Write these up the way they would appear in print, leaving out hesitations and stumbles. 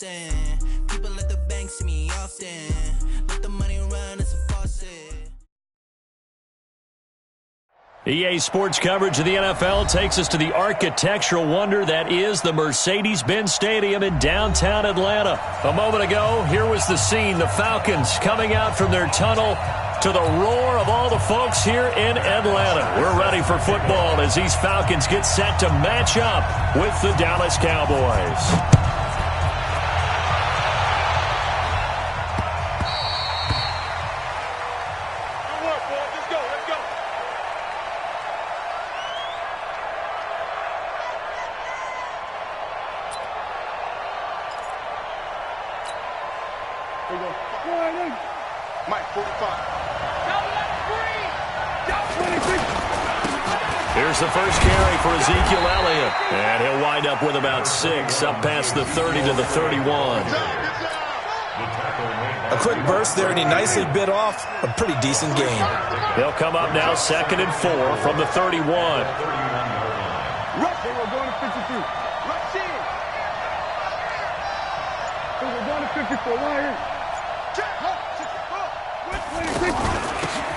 flossing. People at the bank see me often. Let the money run, it's a faucet. EA Sports coverage of the NFL takes us to the architectural wonder that is the Mercedes-Benz Stadium in downtown Atlanta. A moment ago, here was the scene. The Falcons coming out from their tunnel to the roar of all the folks here in Atlanta. We're ready for football as these Falcons get set to match up with the Dallas Cowboys. Here's the first carry for Ezekiel Elliott. And he'll wind up with about 6, up past the 30 to the 31. A quick burst there, and he nicely bit off a pretty decent gain. They'll come up now 2nd and 4 from the 31.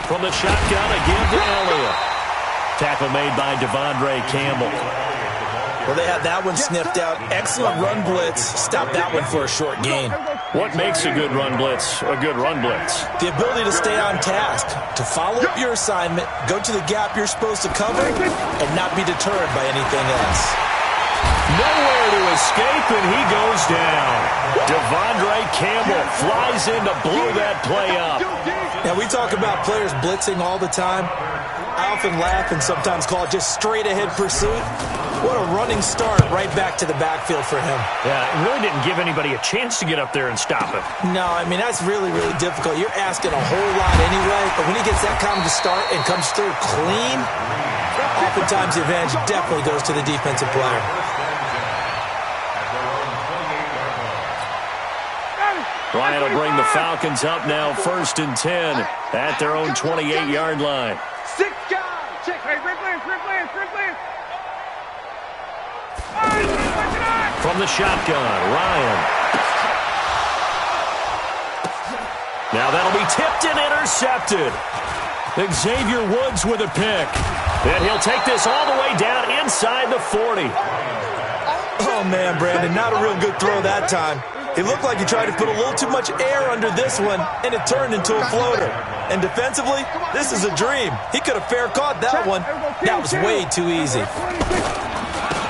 From the shotgun again to Elliott. Tackle made by Devondre Campbell. Well, they had that one sniffed out. Excellent run blitz. Stop that one for a short gain. What makes a good run blitz a good run blitz? The ability to stay on task, to follow up your assignment, go to the gap you're supposed to cover, and not be deterred by anything else. Nowhere to escape, and he goes down. Devondre Campbell flies in to blow that play up. Now, we talk about players blitzing all the time. I often laugh and sometimes call it just straight-ahead pursuit. What a running start right back to the backfield for him. Yeah, it really didn't give anybody a chance to get up there and stop him. No, I mean, that's really, really difficult. You're asking a whole lot anyway, but when he gets that kind of a start and comes through clean, oftentimes the advantage definitely goes to the defensive player. Ryan will bring the Falcons up now 1st and 10 at their own 28-yard line. 6 guys. Check. Hey, red lance. From the shotgun, Ryan. Now that'll be tipped and intercepted. Xavier Woods with a pick. And he'll take this all the way down inside the 40. Oh, man, Brandon, not a real good throw that time. It looked like he tried to put a little too much air under this one, and it turned into a floater. And defensively, this is a dream. He could have fair caught that one. That was way too easy.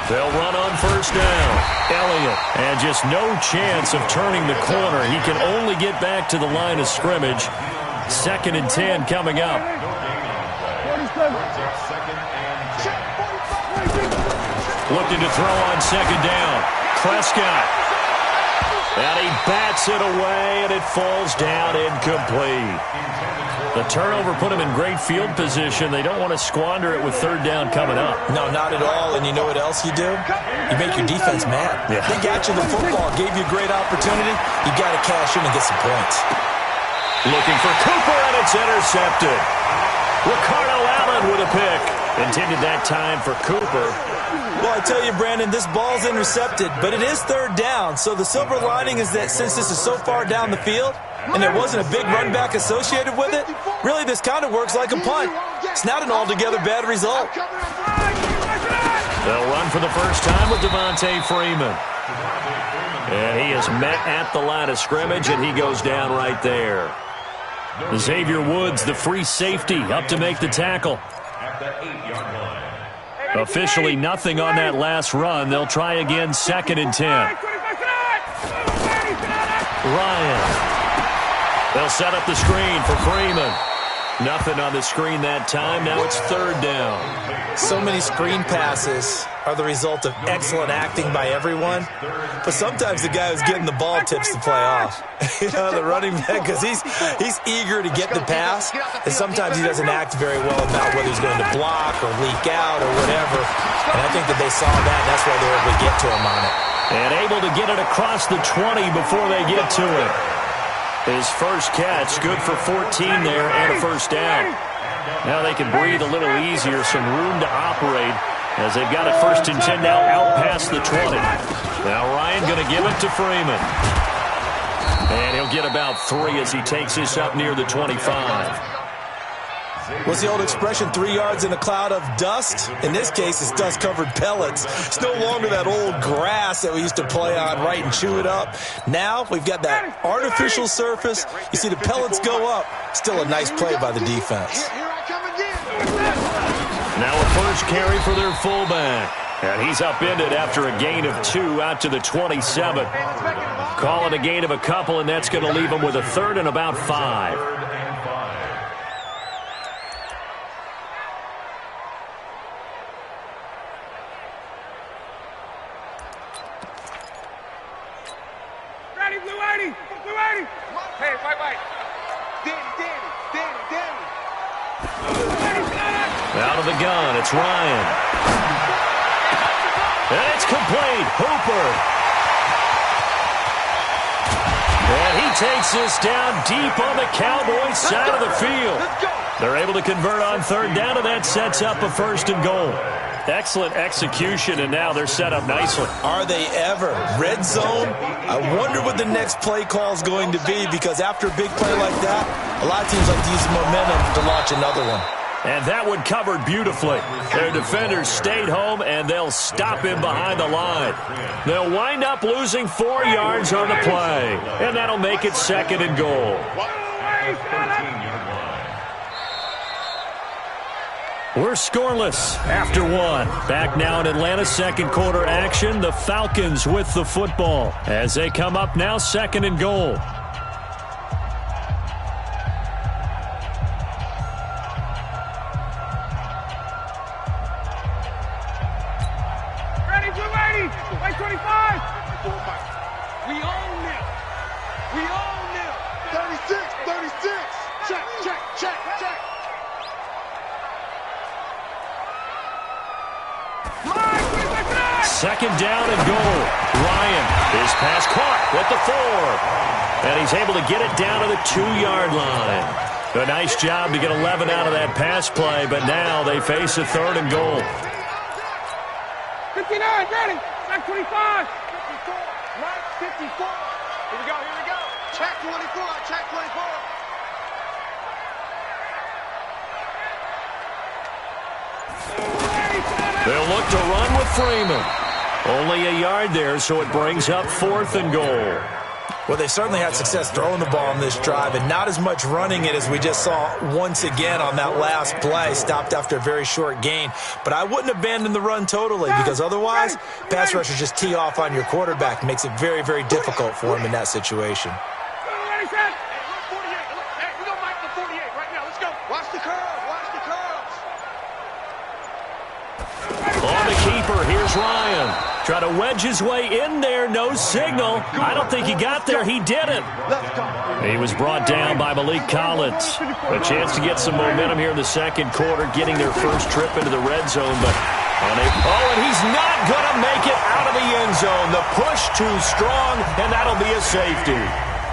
They'll run on 1st down. Elliott, and just no chance of turning the corner. He can only get back to the line of scrimmage. 2nd and 10 coming up. Looking to throw on 2nd down. Prescott. And he bats it away, and it falls down incomplete. The turnover put him in great field position. They don't want to squander it with 3rd down coming up. No, not at all. And you know what else you do? You make your defense mad. Yeah. They got you the football, gave you a great opportunity. You got to cash in and get some points. Looking for Cooper, and it's intercepted. Ricardo Allen with a pick. Intended that time for Cooper. Well, I tell you, Brandon, this ball's intercepted, but it is 3rd down. So the silver lining is that since this is so far down the field and there wasn't a big run back associated with it, really this kind of works like a punt. It's not an altogether bad result. They'll run for the first time with Devontae Freeman. And he is met at the line of scrimmage, and he goes down right there. Xavier Woods, the free safety, up to make the tackle. Officially nothing on that last run. They'll try again 2nd and 10. Ryan. They'll set up the screen for Freeman. Nothing on the screen that time. Now it's 3rd down. So many screen passes are the result of excellent acting by everyone. But sometimes the guy who's getting the ball tips the play off. You know, the running back, because he's eager to get the pass. And sometimes he doesn't act very well about whether he's going to block or leak out or whatever. And I think that they saw that, and that's why they were able to get to him on it. And able to get it across the 20 before they get to it. His first catch, good for 14 there and a 1st down. Now they can breathe a little easier, some room to operate as they've got it 1st and 10 now out past the 20. Now Ryan going to give it to Freeman. And he'll get about 3 as he takes this up near the 25. What's the old expression, 3 yards in a cloud of dust? In this case, it's dust-covered pellets. It's no longer that old grass that we used to play on, right, and chew it up. Now we've got that artificial surface. You see the pellets go up. Still a nice play by the defense. Now a first carry for their fullback. And he's upended after a gain of 2 out to the 27. Call it a gain of a couple, and that's going to leave him with a 3rd and about 5. Hey, wait. Danny. Out of the gun, it's Ryan. And it's complete. Hooper. And he takes this down deep on the Cowboys' side of the field. They're able to convert on 3rd down, and that sets up a 1st and goal. Excellent execution, and now they're set up nicely. Are they ever? Red zone? I wonder what the next play call is going to be, because after a big play like that, a lot of teams like to use momentum to launch another one. And that one covered beautifully. Their defenders stayed home, and they'll stop him behind the line. They'll wind up losing 4 yards on the play, and that'll make it 2nd and goal. We're scoreless after 1. Back now in Atlanta's 2nd quarter action. The Falcons with the football as they come up now 2nd and goal. Ready, blue 80. White 25. We own them. 36. Check. 2nd down and goal. Ryan, his pass caught with the 4. And he's able to get it down to the 2-yard line. A nice job to get 11 out of that pass play, but now they face a 3rd and goal. 59, ready. Check 25. 54. Right, 54. Here we go. Check 24. They'll look to run with Freeman. Only a yard there, so it brings up 4th and goal. Well, they certainly had success throwing the ball on this drive, and not as much running it as we just saw once again on that last play. Stopped after a very short gain. But I wouldn't abandon the run totally, because otherwise, pass rushers just tee off on your quarterback. Makes it very, very difficult for him in that situation. Ready, set. Hey, 48. Hey, we're going to mark the 48 right now. Let's go. Watch the curve. On the keeper, here's Ryan. Try to wedge his way in there, no signal. I don't think he got there, he didn't. He was brought down by Malik Collins. A chance to get some momentum here in the 2nd quarter, getting their first trip into the red zone, but and he's not going to make it out of the end zone. The push too strong, and that'll be a safety.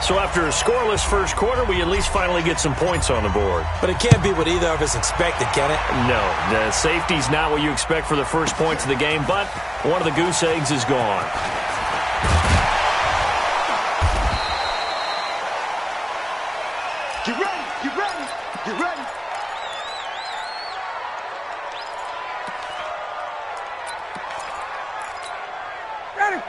So after a scoreless 1st quarter, we at least finally get some points on the board. But it can't be what either of us expected, can it? No, the safety's not what you expect for the first points of the game, but one of the goose eggs is gone. Get ready.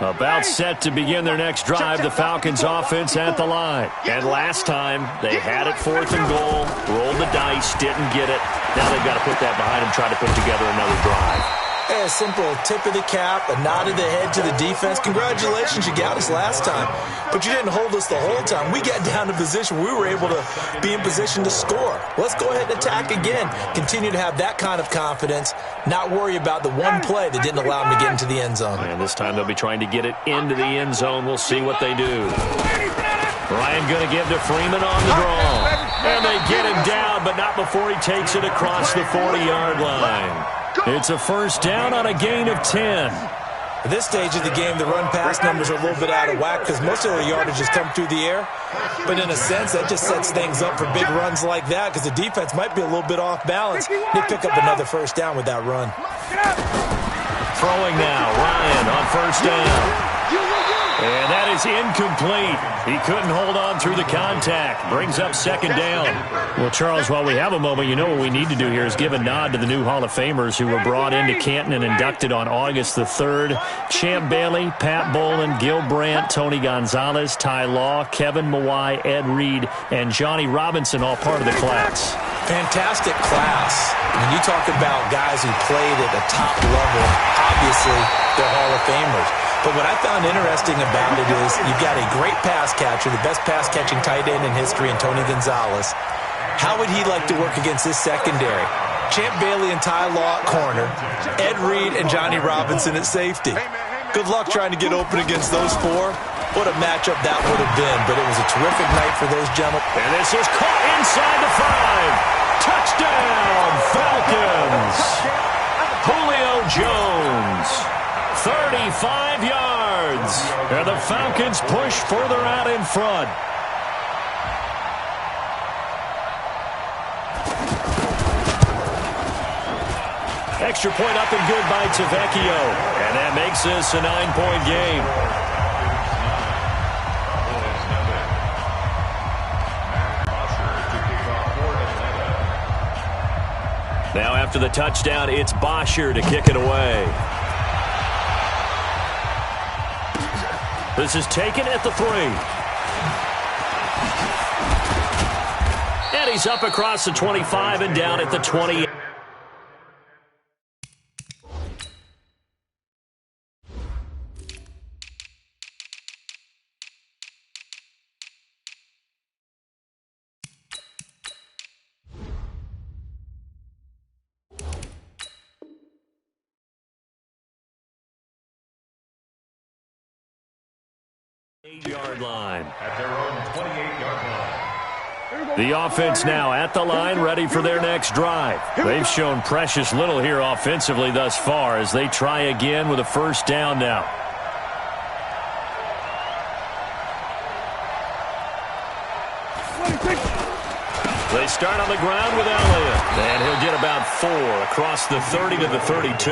About set to begin their next drive, the Falcons offense at the line. And last time, they had it 4th and goal, rolled the dice, didn't get it. Now they've got to put that behind them, try to put together another drive. A simple tip of the cap, a nod of the head to the defense. Congratulations, you got us last time. But you didn't hold us the whole time. We got down to position where we were able to be in position to score. Let's go ahead and attack again. Continue to have that kind of confidence, not worry about the one play that didn't allow them to get into the end zone. And this time they'll be trying to get it into the end zone. We'll see what they do. Ryan going to give to Freeman on the draw. And they get him down, but not before he takes it across the 40-yard line. It's a 1st down on a gain of 10. At this stage of the game, the run-pass numbers are a little bit out of whack because most of their yardage has come through the air. But in a sense, that just sets things up for big runs like that because the defense might be a little bit off balance. They pick up another 1st down with that run. Throwing now, Ryan on first down. And that is incomplete. He couldn't hold on through the contact. Brings up second down. Well, Charles, while we have a moment, you know what we need to do here is give a nod to the new Hall of Famers who were brought into Canton and inducted on August the 3rd. Champ Bailey, Pat Bolin, Gil Brandt, Tony Gonzalez, Ty Law, Kevin Mawai, Ed Reed, and Johnny Robinson, all part of the class. Fantastic class. When you talk about guys who played at a top level, obviously they're Hall of Famers. But what I found interesting about it is you've got a great pass catcher, the best pass-catching tight end in history, in Tony Gonzalez. How would he like to work against this secondary? Champ Bailey and Ty Law at corner, Ed Reed and Johnny Robinson at safety. Good luck trying to get open against those four. What a matchup that would have been, but it was a terrific night for those gentlemen. And this is caught inside the 5. Touchdown, Falcons. Julio Jones. 35 yards. And the Falcons push further out in front. Extra point up and good by Tavecchio. And that makes this a 9-point game. Now after the touchdown, it's Bosher to kick it away. This is taken at the 3. And he's up across the 25 and down at the 20. Yard line. At their own 28-yard line. The offense now at the line, ready for their next drive. They've shown precious little here offensively thus far as they try again with a first down now. They start on the ground with Elliott. And he'll get about 4 across the 30 to the 32.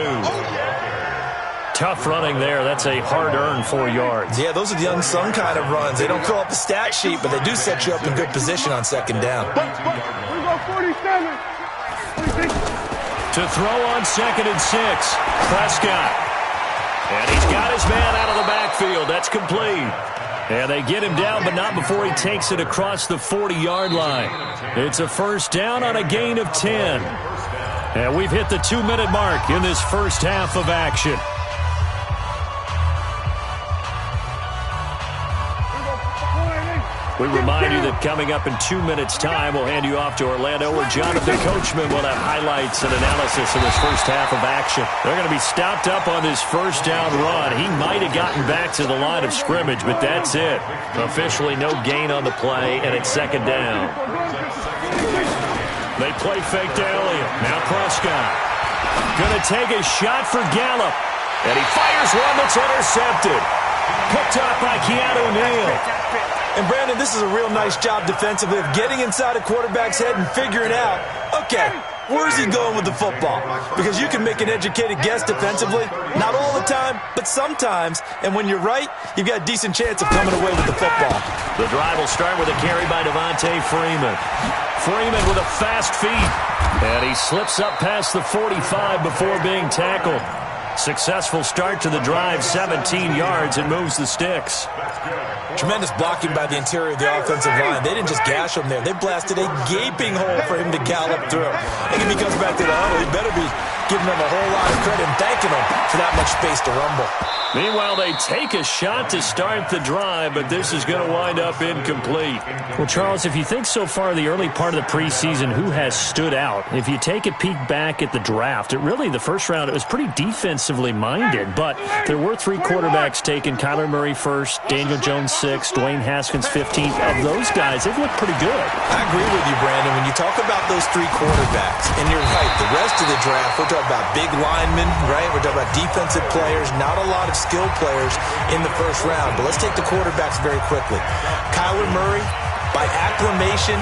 Tough running there. That's a hard-earned 4 yards. Yeah, those are the unsung kind of runs. They don't fill up the stat sheet, but they do set you up in good position on second down. We go 47. To throw on 2nd and 6. Prescott. And he's got his man out of the backfield. That's complete. And they get him down, but not before he takes it across the 40-yard line. It's a first down on a gain of 10. And we've hit the 2-minute mark in this first half of action. We remind you that coming up in 2 minutes' time, we'll hand you off to Orlando, where Jonathan Coachman will have highlights and analysis of this first half of action. They're going to be stopped up on this first down run. He might have gotten back to the line of scrimmage, but that's it. Officially no gain on the play, and it's second down. They play fake to Elliott. Now Prescott. Going to take a shot for Gallup. And he fires one that's intercepted. Picked up by Keanu Neal. And, Brandon, this is a real nice job defensively of getting inside a quarterback's head and figuring out, okay, where's he going with the football? Because you can make an educated guess defensively. Not all the time, but sometimes. And when you're right, you've got a decent chance of coming away with the football. The drive will start with a carry by Devontae Freeman. Freeman with a fast feet. And he slips up past the 45 before being tackled. Successful start to the drive, 17 yards, and moves the sticks. Tremendous blocking by the interior of the offensive line. They didn't just gash him there. They blasted a gaping hole for him to gallop through. And if he comes back to the huddle, he better be giving them a whole lot of credit and thanking them for that much space to rumble. Meanwhile, they take a shot to start the drive, but this is going to wind up incomplete. Well, Charles, if you think so far the early part of the preseason, who has stood out? If you take a peek back at the draft, the first round, it was pretty defensively minded, but there were 3 quarterbacks taken. Kyler Murray first, Daniel Jones 6th, Dwayne Haskins 15th. Of those guys, they've looked pretty good. I agree with you, Brandon. When you talk about those 3 quarterbacks, and you're right, the rest of the draft, we're talking about big linemen, right? We're talking about defensive players, not a lot of skilled players in the first round. But let's take the quarterbacks very quickly. Kyler Murray, by acclamation,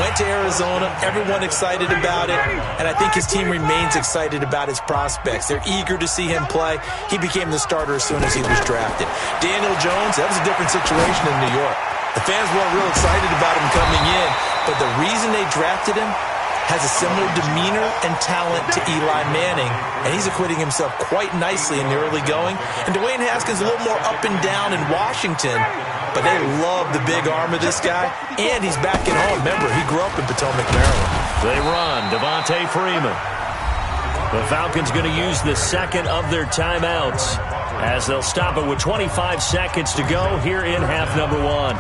Went to Arizona, everyone excited about it, and I think his team remains excited about his prospects. They're eager to see him play. He became the starter as soon as he was drafted. Daniel Jones, that was a different situation in New York. The fans weren't real excited about him coming in, but the reason they drafted him has a similar demeanor and talent to Eli Manning, and he's acquitting himself quite nicely in the early going. And Dwayne Haskins a little more up and down in Washington, but they love the big arm of this guy, and he's back at home. Remember, he grew up in Potomac, Maryland. They run. Devontae Freeman. The Falcons going to use the second of their timeouts as they'll stop it with 25 seconds to go here in half number one.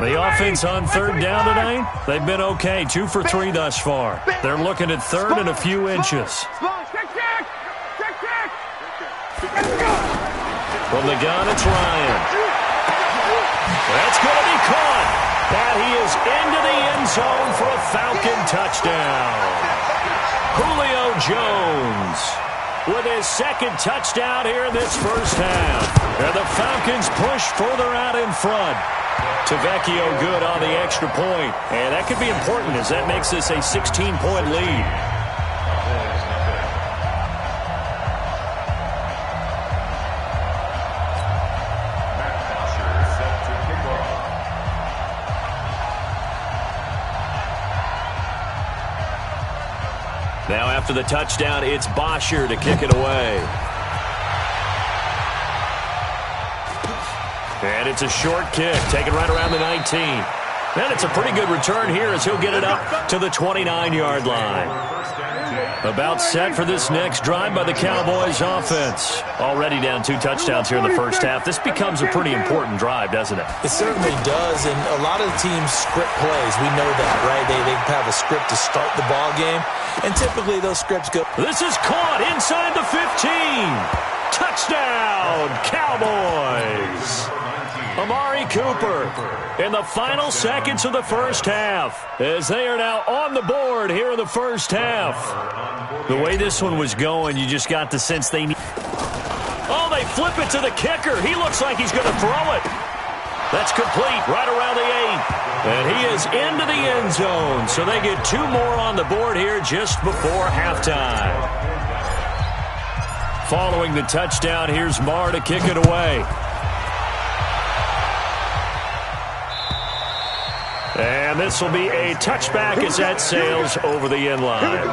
The offense on third down tonight, they've been okay, 2 for 3 thus far. They're looking at third and a few inches. From the gun, it's Ryan. That's going to be caught. And he is into the end zone for a Falcon touchdown. Julio Jones with his second touchdown here in this first half. And the Falcons push further out in front. Tavecchio good on the extra point. And that could be important as that makes this a 16-point lead. Now after the touchdown, it's Bosher to kick it away. And it's a short kick, taken right around the 19. And it's a pretty good return here as he'll get it up to the 29-yard line. About set for this next drive by the Cowboys offense. Already down 2 touchdowns here in the first half. This becomes a pretty important drive, doesn't it? It certainly does, and a lot of the teams script plays. We know that, right? They have a script to start the ball game, and typically those scripts go. This is caught inside the 15. Touchdown, Cowboys! Amari Cooper in the final seconds of the first half as they are now on the board here in the first half. The way this one was going, you just got the sense they need. Oh, they flip it to the kicker. He looks like he's going to throw it. That's complete right around the 8. And he is into the end zone. So they get 2 more on the board here just before halftime. Following the touchdown, here's Marr to kick it away. And this will be a touchback as that sails over the end line.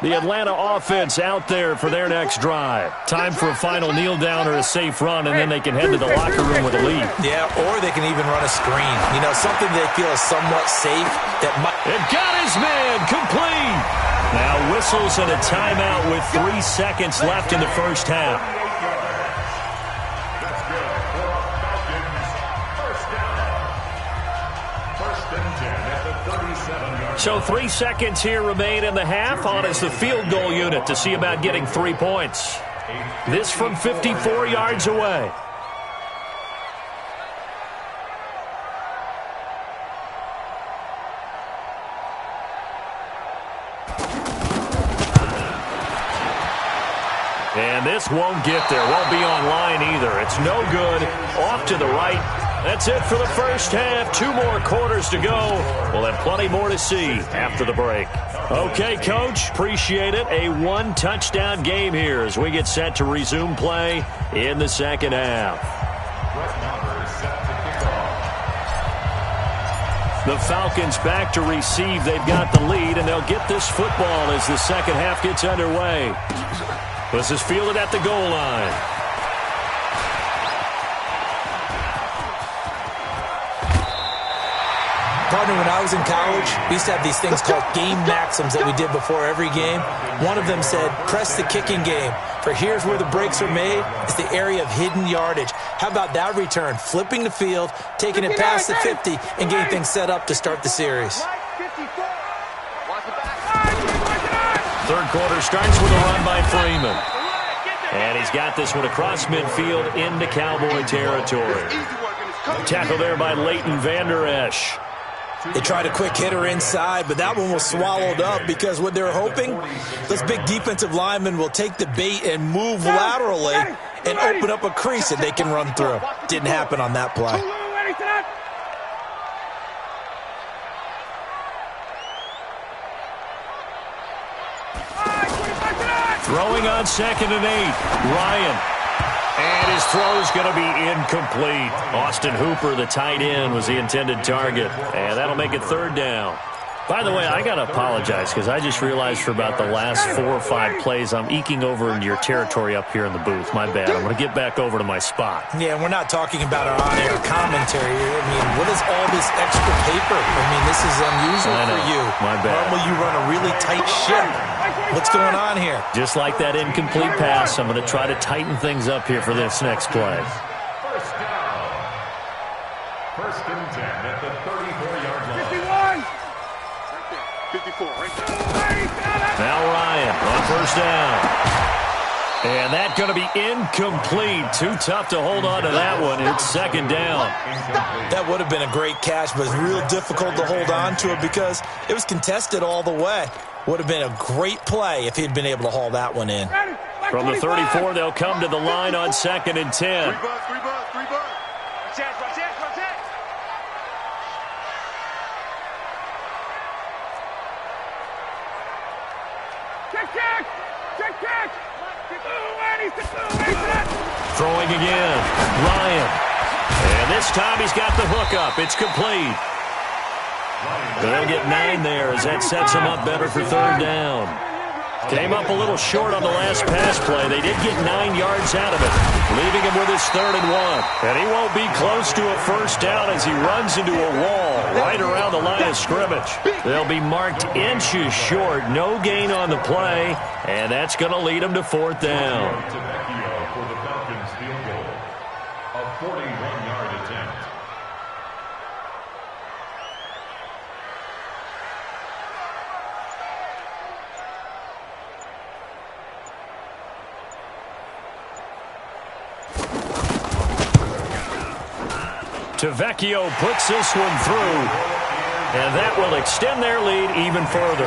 The Atlanta offense out there for their next drive. Time for a final kneel down or a safe run, and then they can head to the locker room with a lead. Yeah, or they can even run a screen. You know, something they feel is somewhat safe. It got his man complete. Now whistles and a timeout with 3 seconds left in the first half. So 3 seconds here remain in the half. On is the field goal unit to see about getting 3 points. This from 54 yards away. And this won't get there. Won't be online either. It's no good. Off to the right. That's it for the first half. 2 more quarters to go. We'll have plenty more to see after the break. Okay, Coach. Appreciate it. A 1-touchdown game here as we get set to resume play in the second half. The Falcons back to receive. They've got the lead, and they'll get this football as the second half gets underway. This is fielded at the goal line. Partner, when I was in college, we used to have these things called game maxims that we did before every game. One of them said, press the kicking game. For here's where the breaks are made. It's the area of hidden yardage. How about that return? Flipping the field, taking it past the 50, and getting things set up to start the series. Third quarter starts with a run by Freeman. And he's got this one across midfield into Cowboy territory. Tackle there by Leighton Vander Esch. They tried a quick hitter inside, but that one was swallowed up because what they're hoping, those big defensive linemen will take the bait and move laterally and open up a crease that they can run through. Didn't happen on that play. Throwing on 2nd and 8. Ryan. And his throw is going to be incomplete. Austin Hooper, the tight end, was the intended target. And that'll make it 3rd down. By the way, I got to apologize because I just realized for about the last 4 or 5 plays, I'm eking over into your territory up here in the booth. My bad. I'm going to get back over to my spot. Yeah, we're not talking about our on-air commentary. I mean, what is all this extra paper? I mean, this is unusual for you. My bad. Normally you run a really tight ship. What's going on here? Just like that incomplete pass, I'm going to try to tighten things up here for this next play. 1st and 10 at the 34-yard line. 54, right there. Now Ryan on 1st down. And that's going to be incomplete. Too tough to hold on to that one. It's 2nd down. That would have been a great catch, but it's real difficult to hold on to it because it was contested all the way. Would have been a great play if he'd been able to haul that one in. From the 34, they'll come to the line on 2nd and 10. 3 bucks. Watch that. Check. Throwing again. Ryan. And this time he's got the hook up. It's complete. They'll get 9 there as that sets him up better for 3rd down. Came up a little short on the last pass play. They did get 9 yards out of it, leaving him with his 3rd and 1. And he won't be close to a 1st down as he runs into a wall right around the line of scrimmage. They'll be marked inches short. No gain on the play, and that's going to lead him to 4th down. For the Falcons field goal, a 41-yard attempt. Tavecchio puts this one through, and that will extend their lead even further.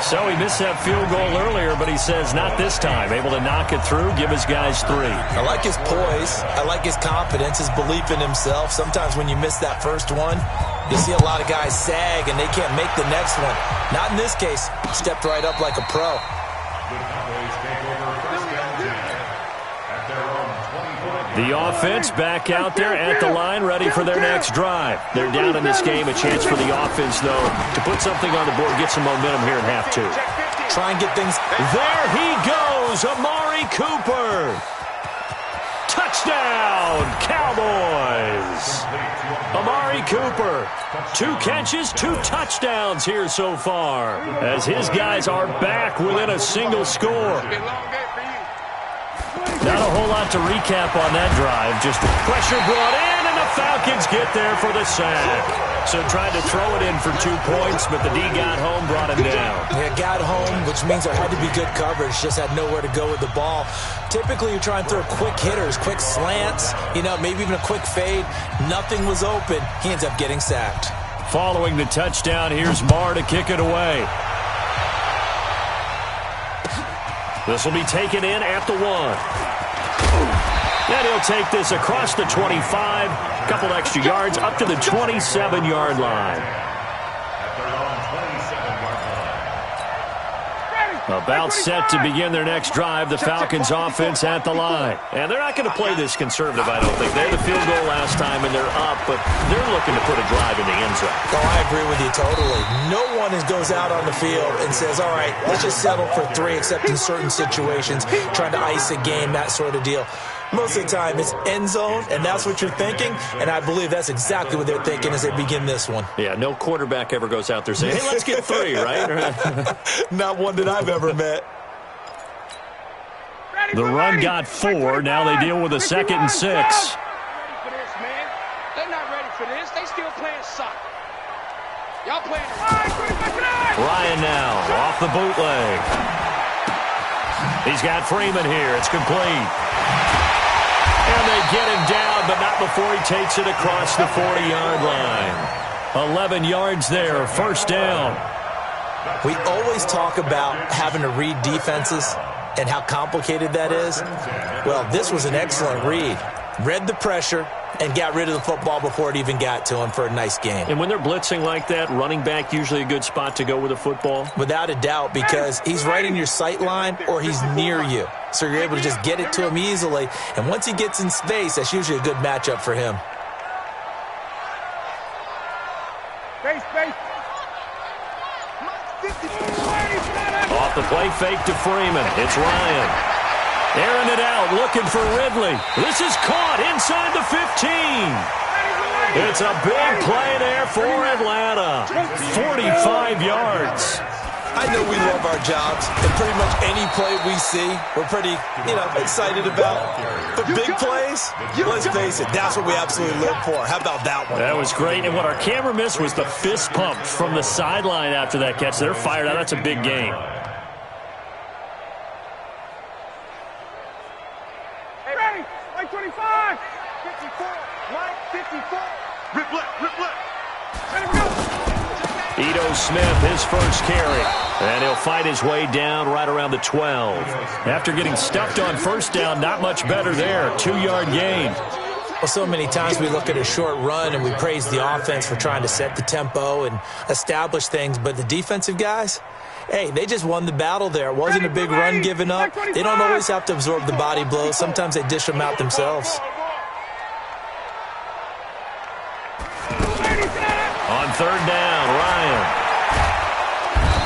So he missed that field goal earlier, but he says not this time. Able to knock it through, give his guys 3. I like his poise. I like his confidence, his belief in himself. Sometimes when you miss that first one, you see a lot of guys sag, and they can't make the next one. Not in this case. Stepped right up like a pro. The offense back out there at the line, ready for their next drive. They're down in this game. A chance for the offense, though, to put something on the board, get some momentum here in half 2. Try and get things. There he goes, Amari Cooper. Touchdown, Cowboys. Amari Cooper, 2 catches, 2 touchdowns here so far, as his guys are back within a single score. Not a whole lot to recap on that drive. Just pressure brought in, and the Falcons get there for the sack. So tried to throw it in for 2 points, but the D got home, brought him down. Yeah, got home, which means there had to be good coverage. Just had nowhere to go with the ball. Typically, you're trying to throw quick hitters, quick slants, maybe even a quick fade. Nothing was open. He ends up getting sacked. Following the touchdown, here's Marr to kick it away. This will be taken in at the 1. And he'll take this across the 25, a couple extra yards up to the 27-yard line. About set to begin their next drive, the Falcons offense at the line. And they're not going to play this conservative, I don't think. They had the field goal last time, and they're up, but they're looking to put a drive in the end zone. Oh, I agree with you totally. No one goes out on the field and says, all right, let's just settle for 3, except in certain situations, trying to ice a game, that sort of deal. Most of the time, it's end zone, and that's what you're thinking, and I believe that's exactly what they're thinking as they begin this one. Yeah, no quarterback ever goes out there saying, hey, let's get 3, right? Not one that I've ever met. The run got 4. Now they deal with a 2nd and 6. They're not ready for this. They still playing soccer. Y'all playing. Ryan now off the bootleg. He's got Freeman here. It's complete. And they get him down, but not before he takes it across the 40-yard line. 11 yards there, first down. We always talk about having to read defenses and how complicated that is. Well, this was an excellent read. Read the pressure and got rid of the football before it even got to him for a nice game. And when they're blitzing like that, running back usually a good spot to go with a football? Without a doubt, because he's right in your sight line or he's near you. So you're able to just get it to him easily. And once he gets in space, that's usually a good matchup for him. Space. Off the play fake to Freeman. It's Ryan. Airing it out, looking for Ridley. This is caught inside the 15. It's a big play there for Atlanta. 45 yards. I know we love our jobs, and pretty much any play we see, we're pretty, excited about. But big plays, let's face it, that's what we absolutely live for. How about that one? That was great, and what our camera missed was the fist pump from the sideline after that catch. They're fired out. That's a big game. Hey, ready? Like 25. 54. Line 54. Rip left. Ready, go. Ito Smith, his first carry. And he'll fight his way down right around the 12. After getting stuffed on first down, not much better there. 2-yard gain. Well, so many times we look at a short run and we praise the offense for trying to set the tempo and establish things. But the defensive guys, hey, they just won the battle there. It wasn't a big run given up. They don't always have to absorb the body blows. Sometimes they dish them out themselves. On third down, Ryan.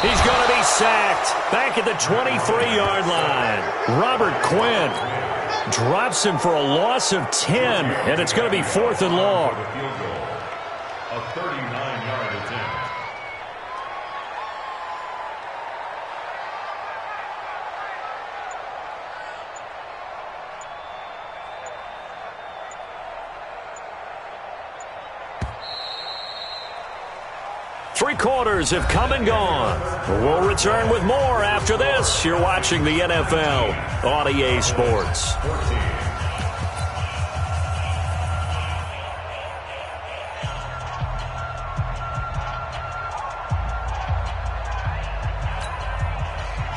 He's going to be sacked back at the 23-yard line. Robert Quinn drops him for a loss of 10, and it's going to be 4th and long. A 39-yard attempt. Three quarters have come and gone. We'll return with more after this. You're watching the NFL on EA Sports.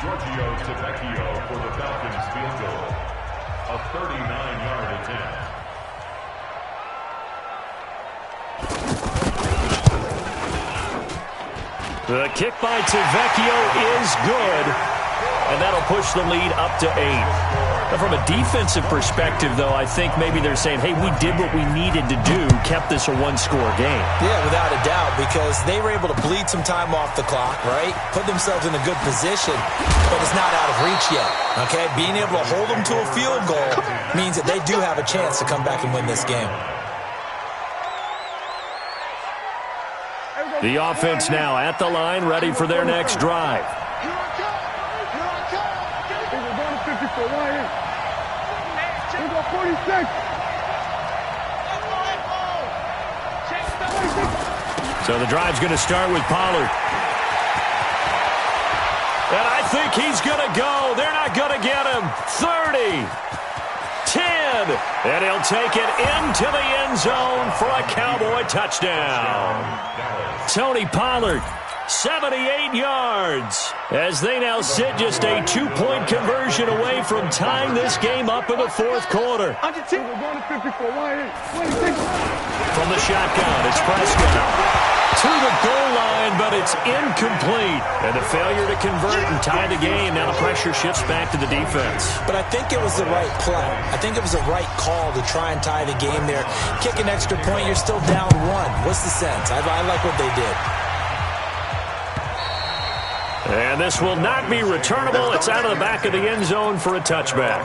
Giorgio Tavecchio for the Falcons field goal. A 39-yard attempt. The kick by Tavecchio is good, and that'll push the lead up to 8. Now, from a defensive perspective, though, I think maybe they're saying, hey, we did what we needed to do, kept this a one-score game. Yeah, without a doubt, because they were able to bleed some time off the clock, right? Put themselves in a good position, but it's not out of reach yet, okay? Being able to hold them to a field goal means that they do have a chance to come back and win this game. The offense now at the line, ready for their next drive. So the drive's going to start with Pollard. And I think he's going to go. They're not going to get him. 30. 10, and he'll take it into the end zone for a Cowboy touchdown. Tony Pollard, 78 yards, as they now sit just a 2-point conversion away from tying this game up in the fourth quarter. From the shotgun, it's Prescott. To the goal line, but it's incomplete. And the failure to convert and tie the game. Now the pressure shifts back to the defense. But I think it was the right play. I think it was the right call to try and tie the game there. Kick an extra point, you're still down 1. What's the sense? I like what they did. And this will not be returnable. It's out of the back of the end zone for a touchback.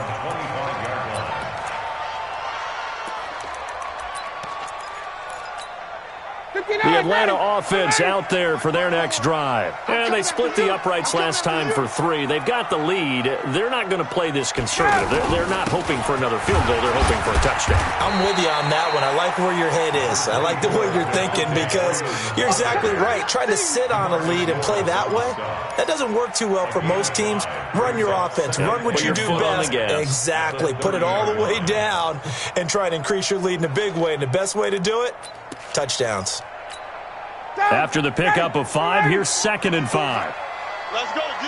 The Atlanta offense out there for their next drive. And they split the uprights last time for 3. They've got the lead. They're not going to play this conservative. They're not hoping for another field goal. They're hoping for a touchdown. I'm with you on that one. I like where your head is. I like the way you're thinking because you're exactly right. Trying to sit on a lead and play that way, that doesn't work too well for most teams. Run your offense. Run what you do best. Exactly. Put it all the way down and try and increase your lead in a big way. And the best way to do it, touchdowns. After the pickup of 5, here's 2nd and 5. Let's go, D.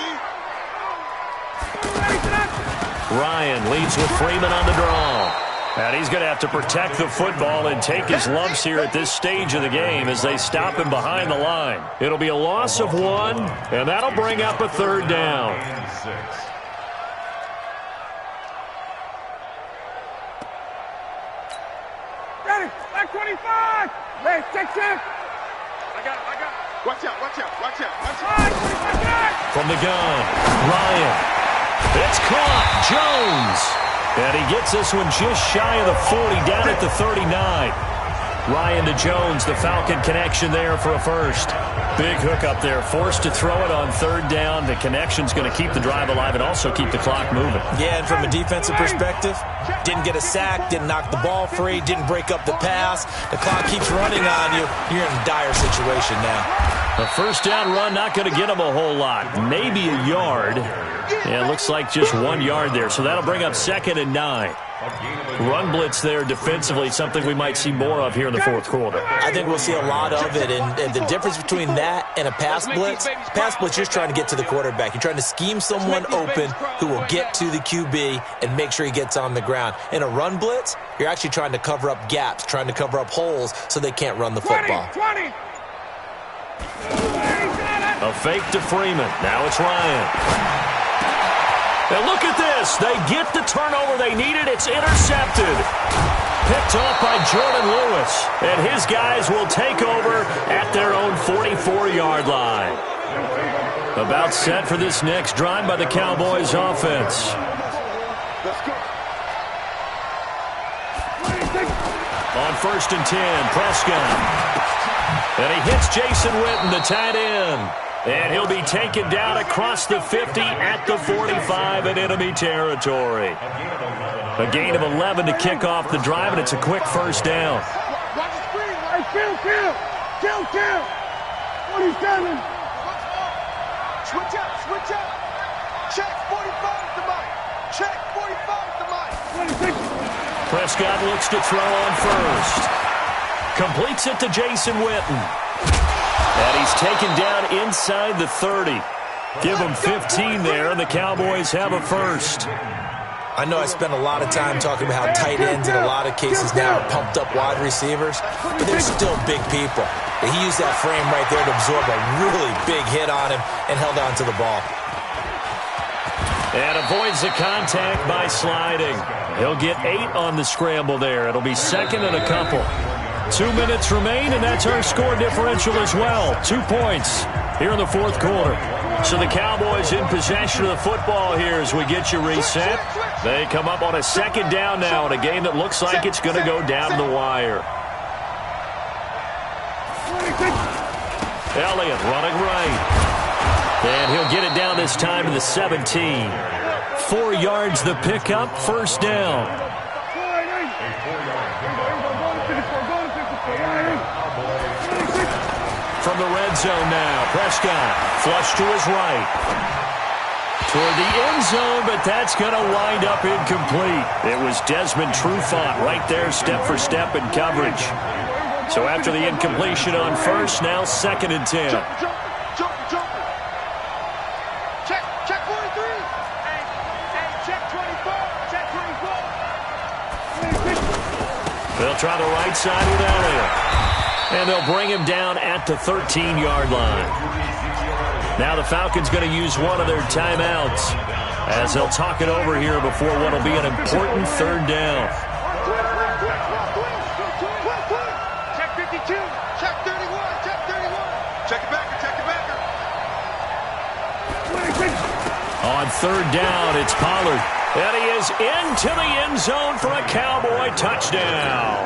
Ryan leads with Freeman on the draw. And he's going to have to protect the football and take his lumps here at this stage of the game as they stop him behind the line. It'll be a loss of 1, and that'll bring up a 3rd down. Ready, back 25. Ready, check. I got it. Watch out. From the gun, Ryan. It's caught. Jones. And he gets this one just shy of the 40, down at the 39. Ryan to Jones, the Falcon connection there for a first. Big hook up there, forced to throw it on 3rd down. The connection's going to keep the drive alive and also keep the clock moving. Yeah, and from a defensive perspective, didn't get a sack, didn't knock the ball free, didn't break up the pass. The clock keeps running on you. You're in a dire situation now. A 1st down run, not going to get him a whole lot. Maybe a yard. Yeah, it looks like just 1 yard there. So that'll bring up 2nd and 9. Run blitz there defensively, something we might see more of here in the 4th quarter. I think we'll see a lot of it. And the difference between that and a pass blitz, you're trying to get to the quarterback. You're trying to scheme someone open who will get to the QB and make sure he gets on the ground. In a run blitz, you're actually trying to cover up gaps, trying to cover up holes so they can't run the football. 20. A fake to Freeman. Now it's Ryan. And look at this. They get the turnover they needed. It's intercepted. Picked off by Jordan Lewis. And his guys will take over at their own 44-yard line. About set for this next drive by the Cowboys offense. On 1st and 10, Prescott. And he hits Jason Witten, the tight end. And he'll be taken down across the 50 at the 45 in enemy territory. A gain of 11 to kick off the drive, and it's a quick 1st down. Watch the screen. Hey, kill. 47. Switch up. Check 45 to Mike. Check 45 to Mike. 26. Prescott looks to throw on 1st. Completes it to Jason Witten. And he's taken down inside the 30. Give him 15 there, and the Cowboys have a 1st. I know I spent a lot of time talking about how tight ends in a lot of cases now are pumped up wide receivers, but they're still big people. He used that frame right there to absorb a really big hit on him and held on to the ball. And avoids the contact by sliding. He'll get 8 on the scramble there. It'll be 2nd and a couple. 2 minutes remain, and that's our score differential as well. 2 points here in the 4th quarter. So the Cowboys in possession of the football here as we get you reset. They come up on a 2nd down now in a game that looks like it's going to go down to the wire. Elliott running right. And he'll get it down this time to the 17. 4 yards the pickup, 1st down. From the red zone now, Prescott flush to his right. Toward the end zone, but that's going to wind up incomplete. It was Desmond Trufant right there, step for step in coverage. So after the incompletion on 1st, now 2nd and 10. Jumper. Check 43. Hey, check 24. They'll try the right side with Elliott. And they'll bring him down at the 13-yard line. Now the Falcons going to use one of their timeouts as they'll talk it over here before what will be an important 3rd down. Check 52. Check 31. Check 31. Check it backer. On 3rd down, it's Pollard. And he is into the end zone for a Cowboy touchdown.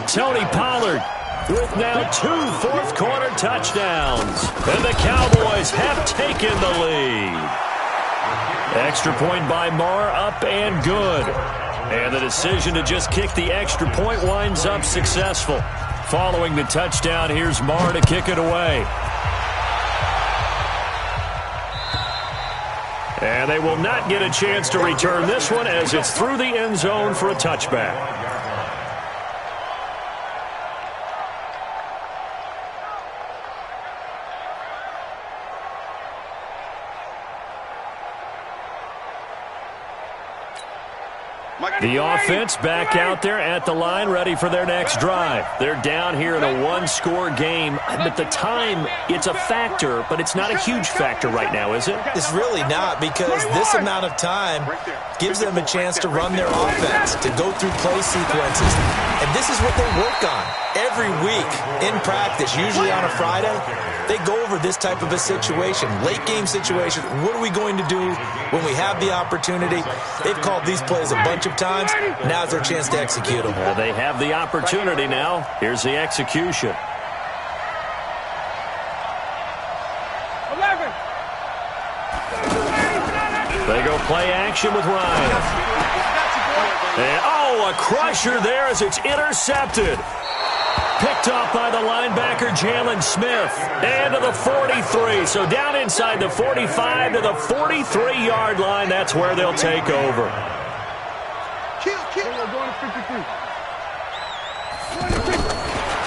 Tony Pollard with now 2 fourth-quarter touchdowns. And the Cowboys have taken the lead. Extra point by Marr, up and good. And the decision to just kick the extra point winds up successful. Following the touchdown, here's Marr to kick it away. And they will not get a chance to return this one as it's through the end zone for a touchback. The offense back out there at the line, ready for their next drive. They're down here in a one-score game. But the time, it's a factor, but it's not a huge factor right now, is it? It's really not, because this amount of time gives them a chance to run their offense, to go through play sequences. And this is what they work on every week in practice, usually on a Friday. They go over this type of a situation, late-game situation. What are we going to do when we have the opportunity? They've called these plays a bunch of times. Now's their chance to execute them. They have the opportunity now. Here's the execution. 11. They go play action with Ryan. And, a crusher there as it's intercepted. Picked off by the linebacker, Jalen Smith. And to the 43. So down inside the 45 to the 43-yard line. That's where they'll take over.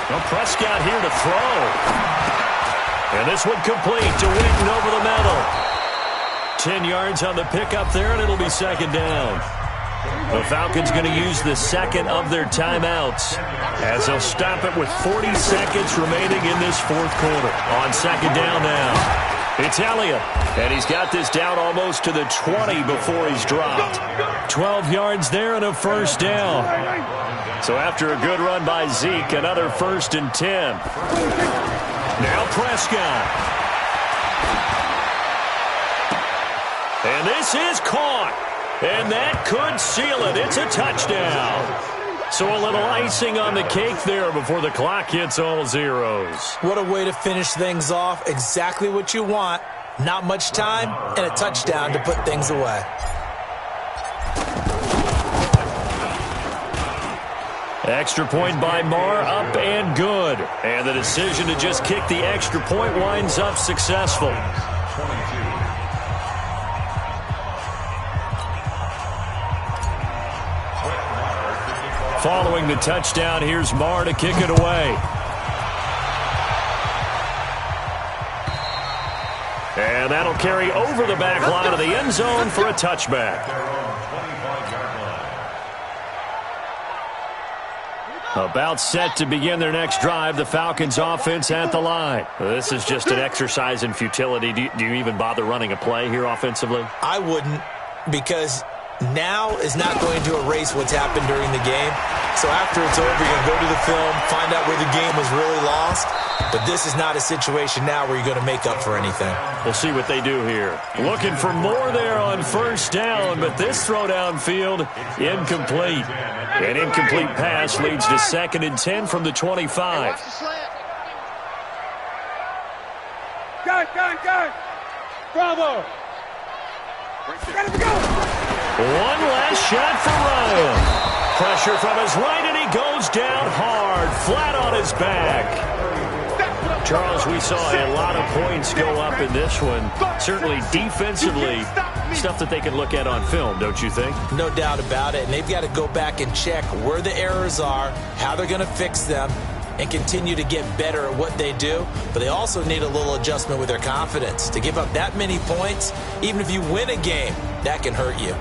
Well, Prescott here to throw. And this one complete to Witten over the middle. 10 yards on the pickup there, and it'll be second down. The Falcons going to use the second of their timeouts as they'll stop it with 40 seconds remaining in this fourth quarter. On second down now, it's Elliott, and he's got this down almost to the 20 before he's dropped. 12 yards there and a first down. So after a good run by Zeke, another 1st and 10. Now Prescott. And this is caught. And that could seal it. It's a touchdown. So a little icing on the cake there before the clock hits all zeros. What a way to finish things off. Exactly what you want. Not much time and a touchdown to put things away. Extra point by Marr, up and good. And the decision to just kick the extra point winds up successful. Following the touchdown, here's Marr to kick it away. And that'll carry over the back line of the end zone for a touchback. About set to begin their next drive, the Falcons offense at the line. This is just an exercise in futility. Do you even bother running a play here offensively? I wouldn't, because now is not going to erase what's happened during the game. So after it's over, you're going to go to the film, find out where the game was really lost. But this is not a situation now where you're going to make up for anything. We'll see what they do here. Looking for more there on first down, but this throw downfield, incomplete. An incomplete pass leads to 2nd and 10 from the 25. Go. Bravo. One last shot for Ryan. Pressure from his right, and he goes down hard, flat on his back. Charles, we saw a lot of points go up in this one. Certainly defensively, stuff that they can look at on film, don't you think? No doubt about it. And they've got to go back and check where the errors are, how they're going to fix them, and continue to get better at what they do. But they also need a little adjustment with their confidence. To give up that many points, even if you win a game, that can hurt you.